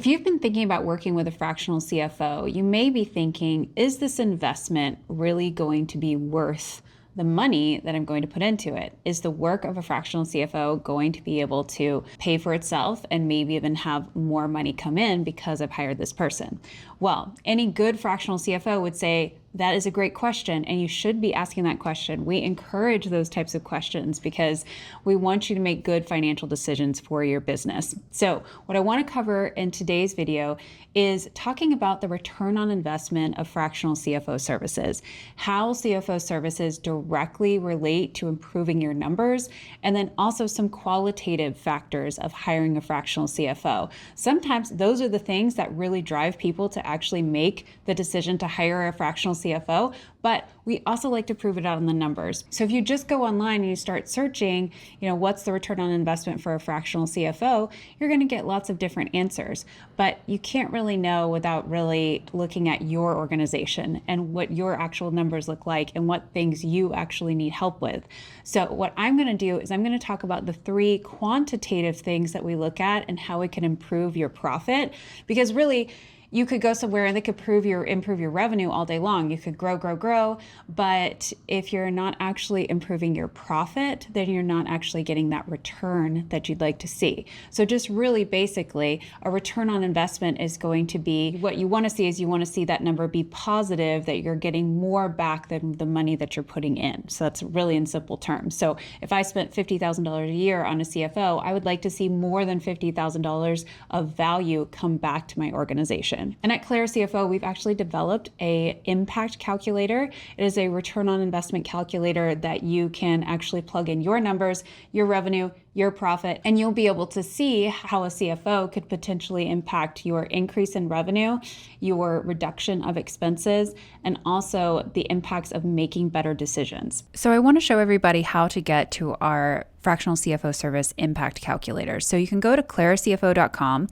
If you've been thinking about working with a fractional CFO, you may be thinking, is this investment really going to be worth the money that I'm going to put into it? Is the work of a fractional CFO going to be able to pay for itself and maybe even have more money come in because I've hired this person? Well, any good fractional CFO would say, that is a great question, and you should be asking that question. We encourage those types of questions because we want you to make good financial decisions for your business. So what I want to cover in today's video is talking about the return on investment of fractional CFO services, how CFO services directly relate to improving your numbers, and then also some qualitative factors of hiring a fractional CFO. Sometimes those are the things that really drive people to actually make the decision to hire a fractional CFO, but we also like to prove it out in the numbers. So if you just go online and you start searching, what's the return on investment for a fractional CFO, you're going to get lots of different answers, but you can't really know without really looking at your organization and what your actual numbers look like and what things you actually need help with. So what I'm going to do is I'm going to talk about the 3 quantitative things that we look at and how it can improve your profit, because really, you could go somewhere and they could improve your revenue all day long. You could grow, but if you're not actually improving your profit, then you're not actually getting that return that you'd like to see. So just really basically, a return on investment is going to be, what you want to see is you want to see that number be positive, that you're getting more back than the money that you're putting in. So that's really in simple terms. So if I spent $50,000 a year on a CFO, I would like to see more than $50,000 of value come back to my organization. And at Clara CFO, we've actually developed a impact calculator. It is a return on investment calculator that you can actually plug in your numbers, your revenue, your profit, and you'll be able to see how a CFO could potentially impact your increase in revenue, your reduction of expenses, and also the impacts of making better decisions. So I want to show everybody how to get to our fractional CFO service impact calculator. So you can go to claracfo.com,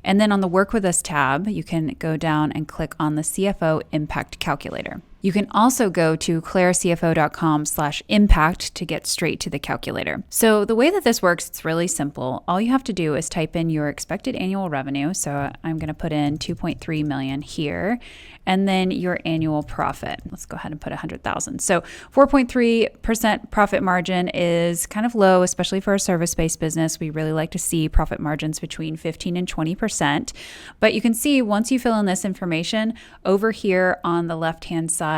and then on the Work With Us tab, you can go down and click on the CFO Impact Calculator. You can also go to claracfo.com/impact to get straight to the calculator. So the way that this works, it's really simple. All you have to do is type in your expected annual revenue. So I'm going to put in 2.3 million here, and then your annual profit. Let's go ahead and put 100,000. So 4.3% profit margin is kind of low, especially for a service-based business. We really like to see profit margins between 15 and 20%. But you can see once you fill in this information, over here on the left-hand side,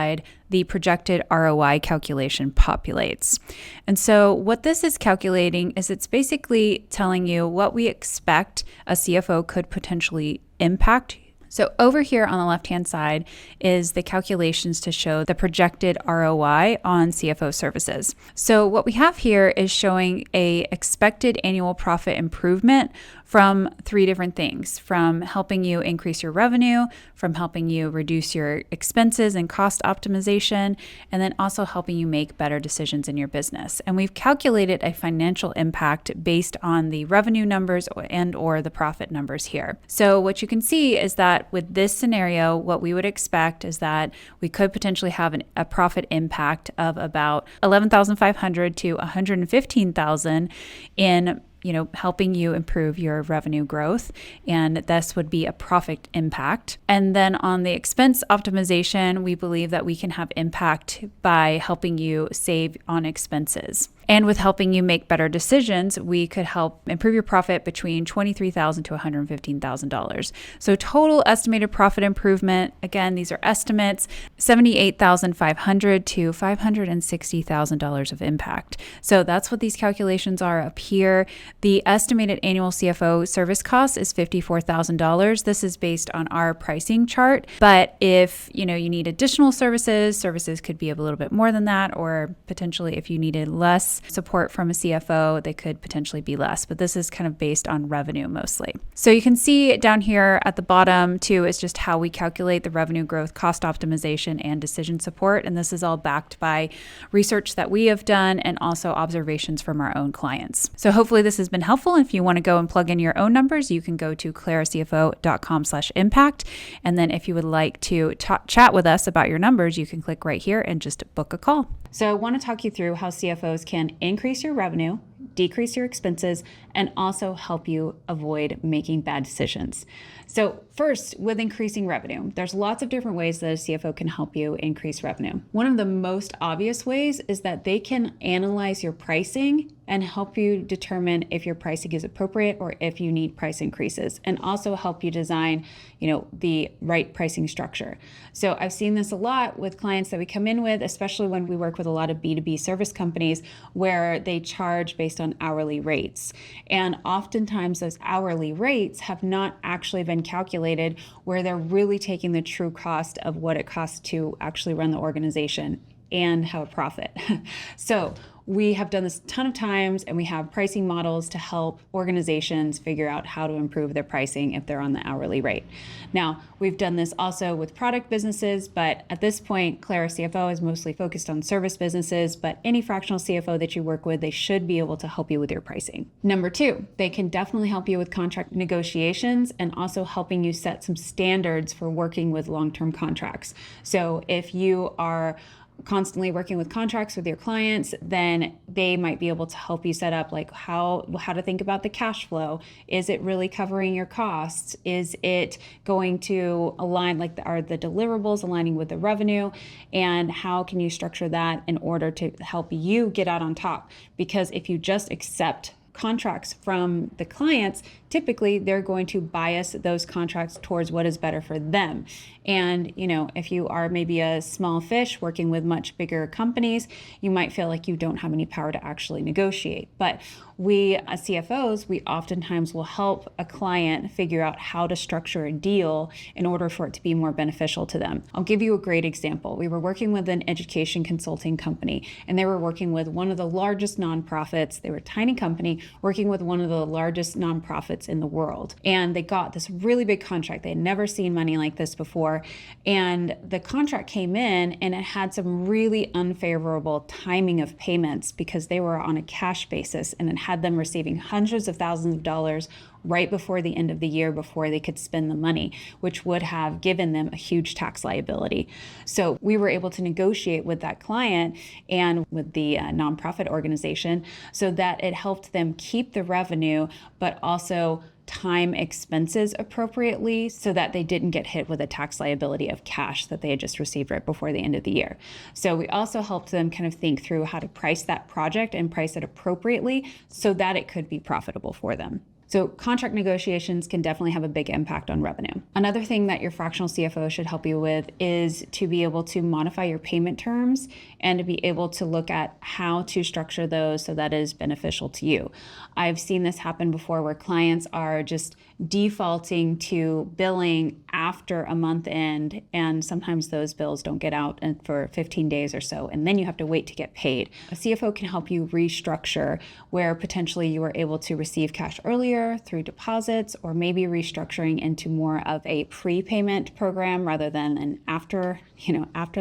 the projected ROI calculation populates. And so what this is calculating is it's basically telling you what we expect a CFO could potentially impact. So over here on the left-hand side is the calculations to show the projected ROI on CFO services. So what we have here is showing a expected annual profit improvement from 3 different things, from helping you increase your revenue, from helping you reduce your expenses and cost optimization, and then also helping you make better decisions in your business. And we've calculated a financial impact based on the revenue numbers and or the profit numbers here. So what you can see is that with this scenario, what we would expect is that we could potentially have a profit impact of about $11,500 to $115,000 in helping you improve your revenue growth, and this would be a profit impact. And then on the expense optimization, we believe that we can have impact by helping you save on expenses. And with helping you make better decisions, we could help improve your profit between $23,000 to $115,000. So total estimated profit improvement, again, these are estimates, $78,500 to $560,000 of impact. So that's what these calculations are up here. The estimated annual CFO service cost is $54,000. This is based on our pricing chart. But if you need additional services could be a little bit more than that, or potentially if you needed less support from a CFO, they could potentially be less, but this is kind of based on revenue mostly. So you can see down here at the bottom too is just how we calculate the revenue growth, cost optimization, and decision support. And this is all backed by research that we have done and also observations from our own clients. So hopefully this has been helpful. If you want to go and plug in your own numbers, you can go to claracfo.com/impact. And then if you would like to chat with us about your numbers, you can click right here and just book a call. So I want to talk you through how CFOs can increase your revenue, decrease your expenses, and also help you avoid making bad decisions. So first, with increasing revenue, there's lots of different ways that a CFO can help you increase revenue. One of the most obvious ways is that they can analyze your pricing and help you determine if your pricing is appropriate or if you need price increases, and also help you design, the right pricing structure. So I've seen this a lot with clients that we come in with, especially when we work with a lot of B2B service companies where they charge based on hourly rates. And oftentimes those hourly rates have not actually been calculated where they're really taking the true cost of what it costs to actually run the organization and have a profit. So we have done this a ton of times, and we have pricing models to help organizations figure out how to improve their pricing if they're on the hourly rate. Now, we've done this also with product businesses, but at this point, Clara CFO is mostly focused on service businesses, but any fractional CFO that you work with, they should be able to help you with your pricing. Number two, they can definitely help you with contract negotiations and also helping you set some standards for working with long-term contracts. So if you are constantly working with contracts with your clients, then they might be able to help you set up like how to think about the cash flow. Is it really covering your costs? Is it going to align, are the deliverables aligning with the revenue? And how can you structure that in order to help you get out on top? Because if you just accept contracts from the clients, typically they're going to bias those contracts towards what is better for them. And, if you are maybe a small fish working with much bigger companies, you might feel like you don't have any power to actually negotiate. But we, as CFOs, we oftentimes will help a client figure out how to structure a deal in order for it to be more beneficial to them. I'll give you a great example. We were working with an education consulting company, and they were working with one of the largest nonprofits. They were a tiny company working with one of the largest nonprofits in the world. And they got this really big contract. They had never seen money like this before. And the contract came in, and it had some really unfavorable timing of payments because they were on a cash basis, and it had them receiving hundreds of thousands of dollars right before the end of the year before they could spend the money, which would have given them a huge tax liability. So we were able to negotiate with that client and with the nonprofit organization so that it helped them keep the revenue, but also time expenses appropriately so that they didn't get hit with a tax liability of cash that they had just received right before the end of the year. So we also helped them kind of think through how to price that project and price it appropriately so that it could be profitable for them. So contract negotiations can definitely have a big impact on revenue. Another thing that your fractional CFO should help you with is to be able to modify your payment terms and to be able to look at how to structure those so that is beneficial to you. I've seen this happen before where clients are just defaulting to billing after a month end, and sometimes those bills don't get out for 15 days or so, and then you have to wait to get paid. A CFO can help you restructure where potentially you are able to receive cash earlier through deposits, or maybe restructuring into more of a prepayment program rather than an after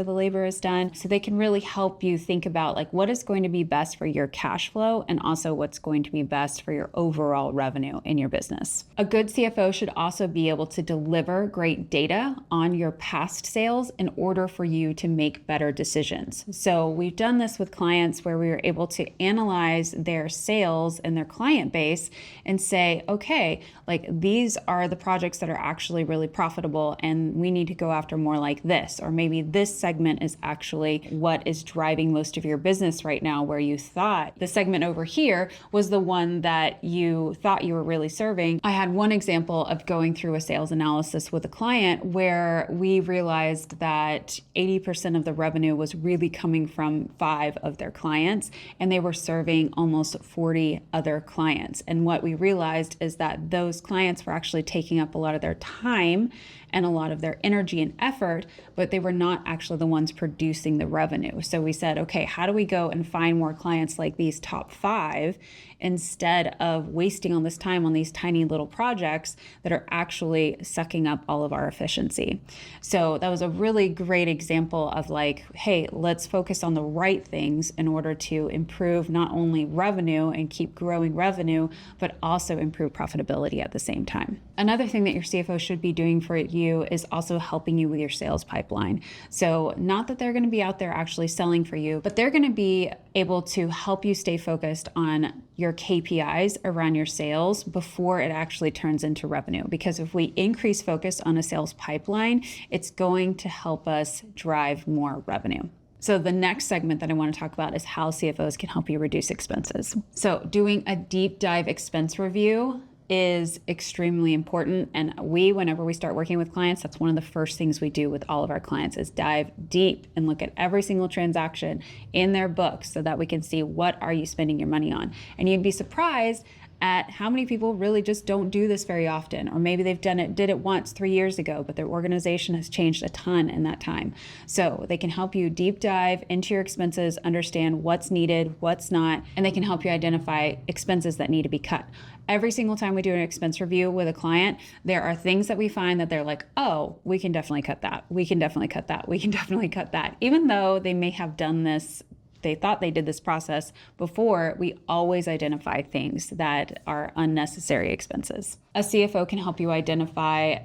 the labor is done. So they can really help you think about what is going to be best for your cash flow and also what's going to be best for your overall revenue in your business. A good CFO should also be able to deliver great data on your past sales in order for you to make better decisions. So we've done this with clients where we were able to analyze their sales and their client base and say, okay, these are the projects that are actually really profitable and we need to go after more like this, or maybe this segment is actually what is driving most of your business right now, where you thought the segment over here was the one that you thought you were really serving. I had one example of going through a sales analysis with a client where we realized that 80% of the revenue was really coming from 5 of their clients, and they were serving almost 40 other clients. And what we realized is that those clients were actually taking up a lot of their time and a lot of their energy and effort, but they were not actually the ones producing the revenue. So we said, okay, how do we go and find more clients like these top 5 instead of wasting all this time on these tiny little projects that are actually sucking up all of our efficiency? So that was a really great example of hey, let's focus on the right things in order to improve not only revenue and keep growing revenue, but also improve profitability at the same time. Another thing that your CFO should be doing for you is also helping you with your sales pipeline. So not that they're going to be out there actually selling for you, but they're going to be able to help you stay focused on your KPIs around your sales before it actually turns into revenue. Because if we increase focus on a sales pipeline, it's going to help us drive more revenue. So the next segment that I want to talk about is how CFOs can help you reduce expenses. So doing a deep dive expense review is extremely important. And whenever we start working with clients, that's one of the first things we do with all of our clients is dive deep and look at every single transaction in their books so that we can see what are you spending your money on. And you'd be surprised at how many people really just don't do this very often, or maybe they've did it once 3 years ago, but their organization has changed a ton in that time. So they can help you deep dive into your expenses, understand what's needed, what's not, and they can help you identify expenses that need to be cut. Every single time we do an expense review with a client, there are things that we find that they're like, oh, we can definitely cut that. We can definitely cut that. We can definitely cut that. Even though they may have done this, they thought they did this process before, we always identify things that are unnecessary expenses. A CFO can help you identify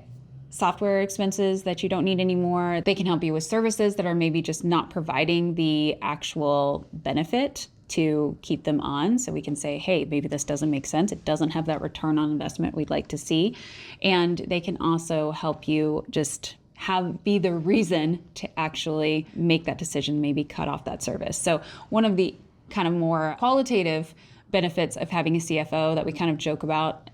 software expenses that you don't need anymore. They can help you with services that are maybe just not providing the actual benefit to keep them on. So we can say, hey, maybe this doesn't make sense. It doesn't have that return on investment we'd like to see. And they can also help you just be the reason to actually make that decision, maybe cut off that service. So one of the kind of more qualitative benefits of having a CFO that we kind of joke about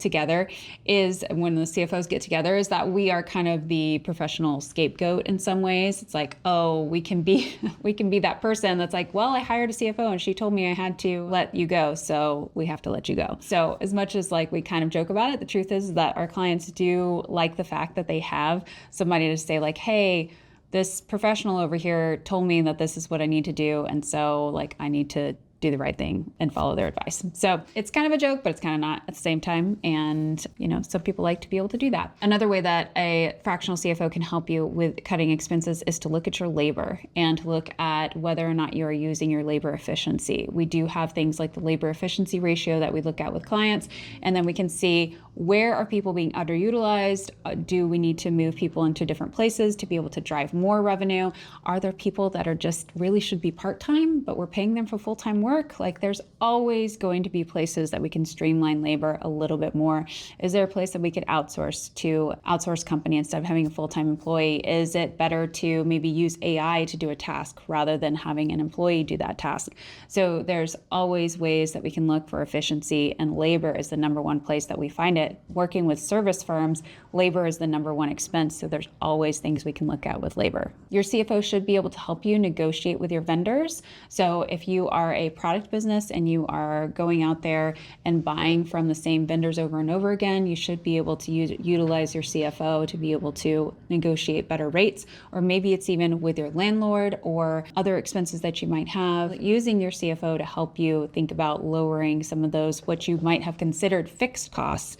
together is when the CFOs get together is that we are kind of the professional scapegoat in some ways. It's like, oh, we can be that person that's like, well, I hired a CFO and she told me I had to let you go, so we have to let you go. So as much as like we kind of joke about it, the truth is that our clients do like the fact that they have somebody to say like, hey, this professional over here told me that this is what I need to do, and so like I need to do the right thing and follow their advice. So it's kind of a joke, but it's kind of not at the same time. And, some people like to be able to do that. Another way that a fractional CFO can help you with cutting expenses is to look at your labor and to look at whether or not you are using your labor efficiency. We do have things like the labor efficiency ratio that we look at with clients, and then we can see where are people being underutilized? Do we need to move people into different places to be able to drive more revenue? Are there people that are just really should be part-time, but we're paying them for full-time work? Like there's always going to be places that we can streamline labor a little bit more. Is there a place that we could outsource company instead of having a full-time employee? Is it better to maybe use AI to do a task rather than having an employee do that task? So there's always ways that we can look for efficiency, and labor is the number one place that we find it. Working with service firms, labor is the number one expense, so there's always things we can look at with labor. Your CFO should be able to help you negotiate with your vendors. So if you are a product business and you are going out there and buying from the same vendors over and over again, you should be able to utilize your CFO to be able to negotiate better rates, or maybe it's even with your landlord or other expenses that you might have, using your CFO to help you think about lowering some of those, what you might have considered fixed costs,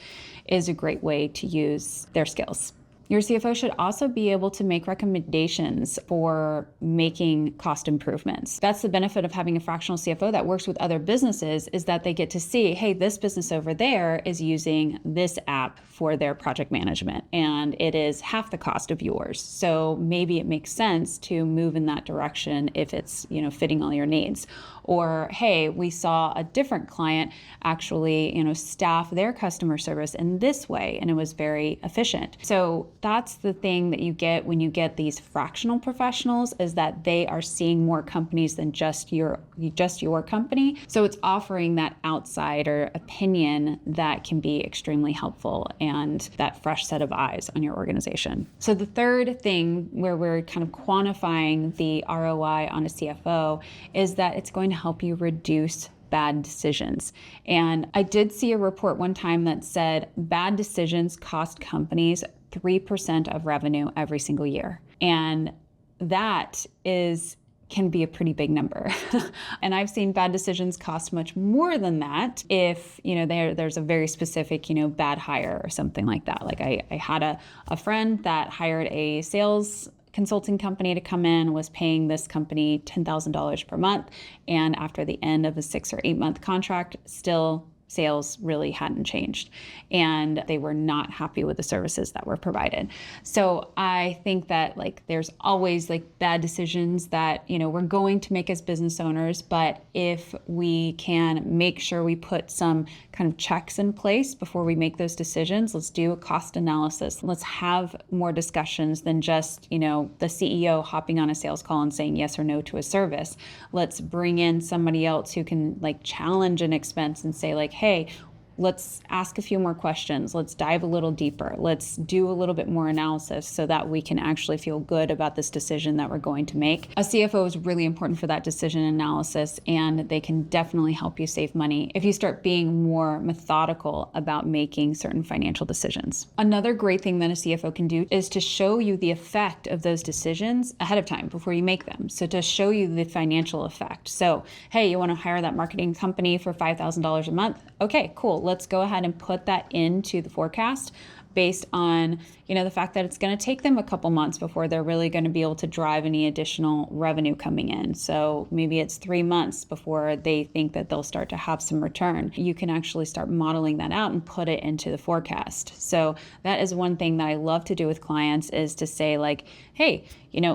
is a great way to use their skills. Your CFO should also be able to make recommendations for making cost improvements. That's the benefit of having a fractional CFO that works with other businesses, is that they get to see, hey, this business over there is using this app for their project management, and it is half the cost of yours. So maybe it makes sense to move in that direction if it's, fitting all your needs. Or, hey, we saw a different client actually, staff their customer service in this way, and it was very efficient. So that's the thing that you get when you get these fractional professionals, is that they are seeing more companies than just your company. So it's offering that outsider opinion that can be extremely helpful, and that fresh set of eyes on your organization. So the third thing where we're kind of quantifying the ROI on a CFO is that it's going to help you reduce bad decisions. And I did see a report one time that said bad decisions cost companies 3% of revenue every single year. And that can be a pretty big number. And I've seen bad decisions cost much more than that if, there's a very specific, bad hire or something like that. Like I had a friend that hired a sales consulting company to come in, was paying this company $10,000 per month. And after the end of a 6 or 8 month contract, still sales really hadn't changed and they were not happy with the services that were provided. So I think that there's always bad decisions that, we're going to make as business owners, but if we can make sure we put some kind of checks in place before we make those decisions, let's do a cost analysis. Let's have more discussions than just, the CEO hopping on a sales call and saying yes or no to a service. Let's bring in somebody else who can challenge an expense and say hey, let's ask a few more questions. Let's dive a little deeper. Let's do a little bit more analysis so that we can actually feel good about this decision that we're going to make. A CFO is really important for that decision analysis, and they can definitely help you save money if you start being more methodical about making certain financial decisions. Another great thing that a CFO can do is to show you the effect of those decisions ahead of time before you make them. So to show you the financial effect. So, hey, you want to hire that marketing company for $5,000 a month? Okay, cool. Let's go ahead and put that into the forecast based on, the fact that it's going to take them a couple months before they're really going to be able to drive any additional revenue coming in. So maybe it's 3 months before they think that they'll start to have some return. You can actually start modeling that out and put it into the forecast. So that is one thing that I love to do with clients, is to say hey,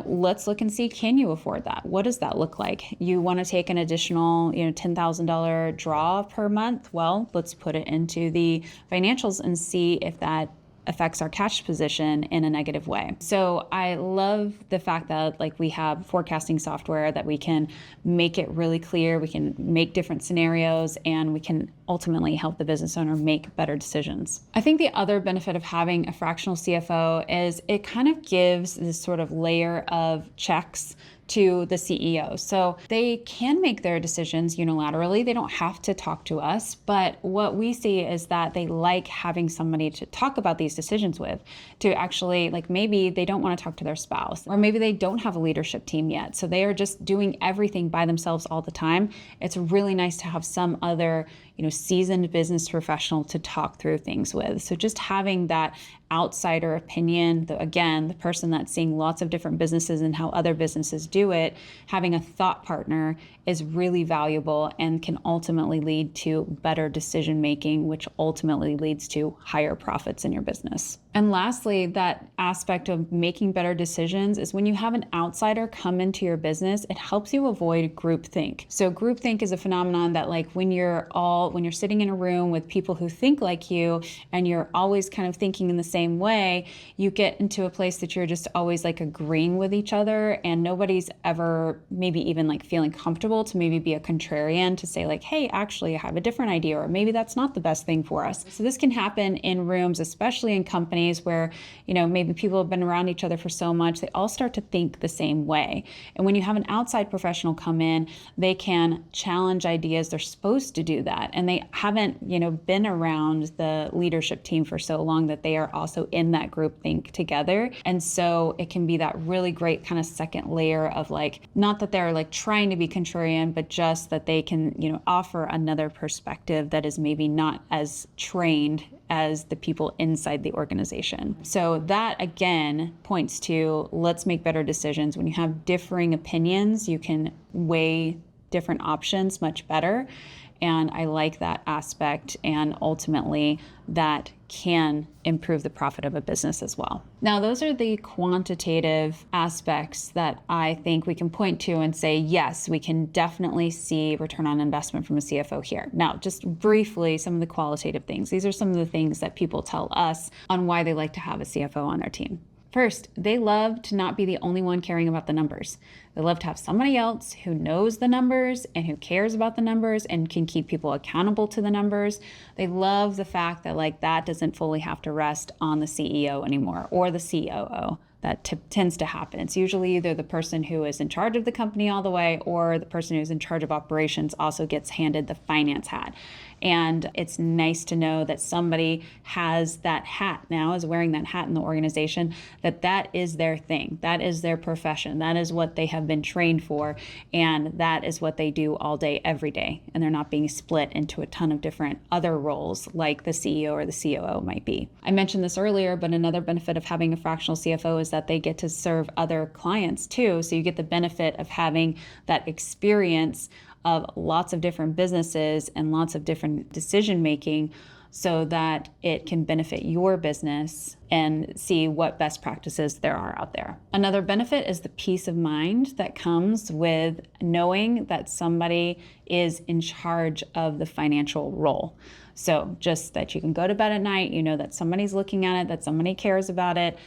let's look and see, can you afford that? What does that look like? You want to take an additional, $10,000 draw per month? Well, let's put it into the financials and see if that affects our cash position in a negative way. So I love the fact that we have forecasting software that we can make it really clear, we can make different scenarios, and we can ultimately help the business owner make better decisions. I think the other benefit of having a fractional CFO is it kind of gives this sort of layer of checks to the CEO. So they can make their decisions unilaterally. They don't have to talk to us. But what we see is that they like having somebody to talk about these decisions with, to actually, maybe they don't want to talk to their spouse, or maybe they don't have a leadership team yet. So they are just doing everything by themselves all the time. It's really nice to have some other, seasoned business professional to talk through things with. So just having that outsider opinion, the person that's seeing lots of different businesses and how other businesses do it, having a thought partner is really valuable and can ultimately lead to better decision making, which ultimately leads to higher profits in your business. And lastly, that aspect of making better decisions is when you have an outsider come into your business, it helps you avoid groupthink. So groupthink is a phenomenon that when you're sitting in a room with people who think like you and you're always kind of thinking in the same way, you get into a place that you're just always agreeing with each other, and nobody's ever maybe even feeling comfortable to maybe be a contrarian to say hey, actually I have a different idea, or maybe that's not the best thing for us. So this can happen in rooms, especially in companies where, maybe people have been around each other for so much, they all start to think the same way. And when you have an outside professional come in, they can challenge ideas. They're supposed to do that. And they haven't, been around the leadership team for so long that they are also in that group think together. And so it can be that really great kind of second layer of not that they're trying to be contrarian, but just that they can, offer another perspective that is maybe not as trained as the people inside the organization. So that again points to, let's make better decisions. When you have differing opinions, you can weigh different options much better. And I like that aspect, and ultimately that can improve the profit of a business as well. Now, those are the quantitative aspects that I think we can point to and say, yes, we can definitely see return on investment from a CFO here. Now, just briefly, some of the qualitative things. These are some of the things that people tell us on why they like to have a CFO on their team. First, they love to not be the only one caring about the numbers. They love to have somebody else who knows the numbers and who cares about the numbers and can keep people accountable to the numbers. They love the fact that that doesn't fully have to rest on the CEO anymore, or the COO. That tends to happen. It's usually either the person who is in charge of the company all the way, or the person who's in charge of operations also gets handed the finance hat. And it's nice to know that somebody has that hat now, is wearing that hat in the organization, that is their thing. That is their profession. That is what they have been trained for. And that is what they do all day, every day. And they're not being split into a ton of different other roles like the CEO or the COO might be. I mentioned this earlier, but another benefit of having a fractional CFO is that they get to serve other clients too. So you get the benefit of having that experience of lots of different businesses and lots of different decision making so that it can benefit your business and see what best practices there are out there. Another benefit is the peace of mind that comes with knowing that somebody is in charge of the financial role. So just that you can go to bed at night, you know that somebody's looking at it, that somebody cares about it.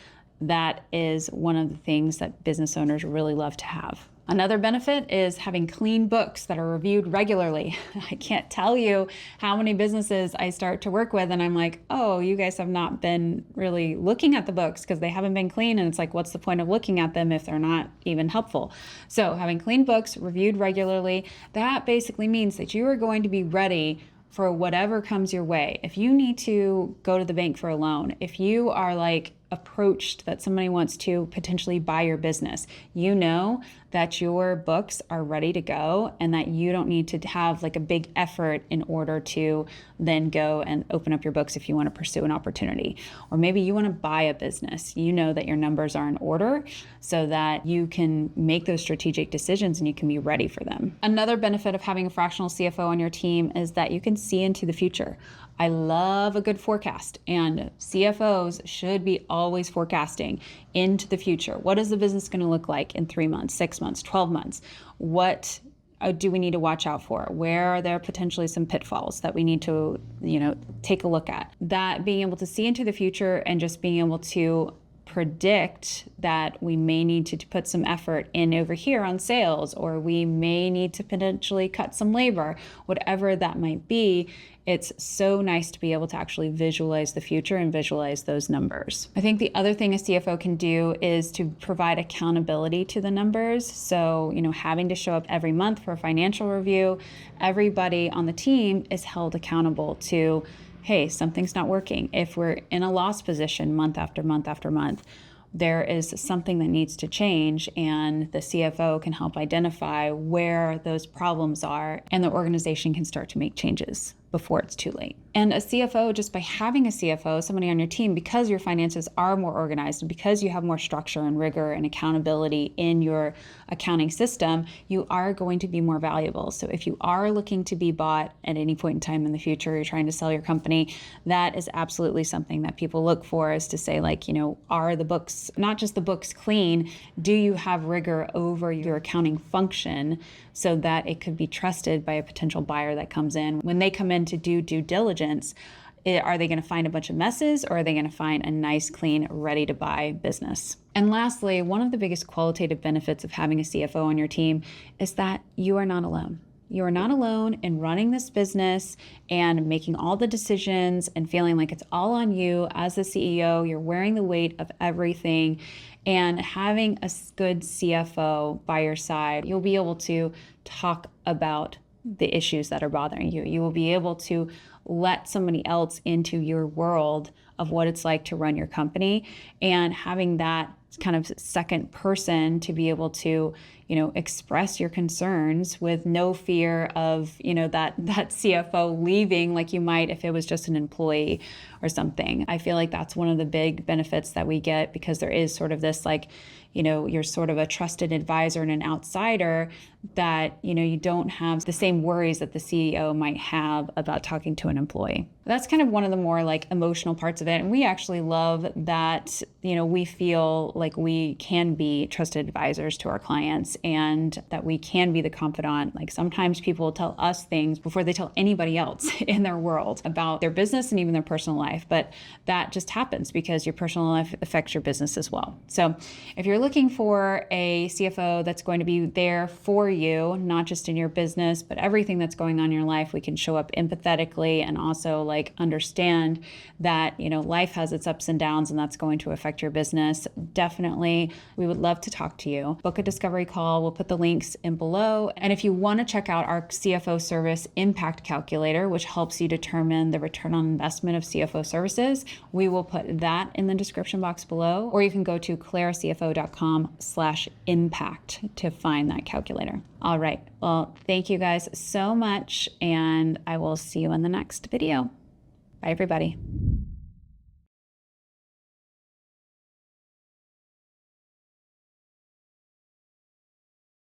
That is one of the things that business owners really love to have. Another benefit is having clean books that are reviewed regularly. I can't tell you how many businesses I start to work with and I'm like, oh, you guys have not been really looking at the books because they haven't been clean. And it's like, what's the point of looking at them if they're not even helpful? So having clean books reviewed regularly, that basically means that you are going to be ready for whatever comes your way. If you need to go to the bank for a loan, if you are like approached that somebody wants to potentially buy your business, you know that your books are ready to go and that you don't need to have like a big effort in order to then go and open up your books if you want to pursue an opportunity. Or maybe you want to buy a business. You know that your numbers are in order so that you can make those strategic decisions and you can be ready for them. Another benefit of having a fractional CFO on your team is that you can see into the future. I love a good forecast, and CFOs should be always forecasting into the future. What is the business going to look like in 3 months, 6 months, 12 months? What do we need to watch out for? Where are there potentially some pitfalls that we need to, take a look at? That being able to see into the future and just being able to predict that we may need to put some effort in over here on sales, or we may need to potentially cut some labor, whatever that might be. It's so nice to be able to actually visualize the future and visualize those numbers. I think the other thing a CFO can do is to provide accountability to the numbers. So, having to show up every month for a financial review, everybody on the team is held accountable to, hey, something's not working. If we're in a loss position month after month after month, there is something that needs to change, and the CFO can help identify where those problems are, and the organization can start to make changes before it's too late. And a CFO, just by having a CFO, somebody on your team, because your finances are more organized and because you have more structure and rigor and accountability in your accounting system, you are going to be more valuable. So if you are looking to be bought at any point in time in the future, you're trying to sell your company, that is absolutely something that people look for, is to say, are the books, not just the books, clean? Do you have rigor over your accounting function so that it could be trusted by a potential buyer that comes in? When they come in to do due diligence, are they going to find a bunch of messes, or are they going to find a nice, clean, ready to buy business? And lastly, one of the biggest qualitative benefits of having a CFO on your team is that you are not alone. You are not alone in running this business and making all the decisions and feeling like it's all on you as the CEO. You're wearing the weight of everything. And having a good CFO by your side, you'll be able to talk about the issues that are bothering you. You will be able to let somebody else into your world of what it's like to run your company, and having that kind of second person to be able to, express your concerns with no fear of, that CFO leaving like you might if it was just an employee or something. I feel like that's one of the big benefits that we get, because there is sort of this you're sort of a trusted advisor and an outsider that, you don't have the same worries that the CEO might have about talking to an employee. That's kind of one of the more emotional parts of it. And we actually love that, we feel like we can be trusted advisors to our clients, and that we can be the confidant. Sometimes people will tell us things before they tell anybody else in their world about their business and even their personal life. But that just happens because your personal life affects your business as well. So if you're looking for a CFO that's going to be there for you, not just in your business, but everything that's going on in your life, we can show up empathetically and also understand that, life has its ups and downs, and that's going to affect your business. Definitely, we would love to talk to you. Book a discovery call. We'll put the links in below. And if you want to check out our CFO service Impact Calculator, which helps you determine the return on investment of CFO services, we will put that in the description box below, or you can go to claracfo.com/impact to find that calculator. All right. Well, thank you guys so much, and I will see you in the next video. Bye, everybody.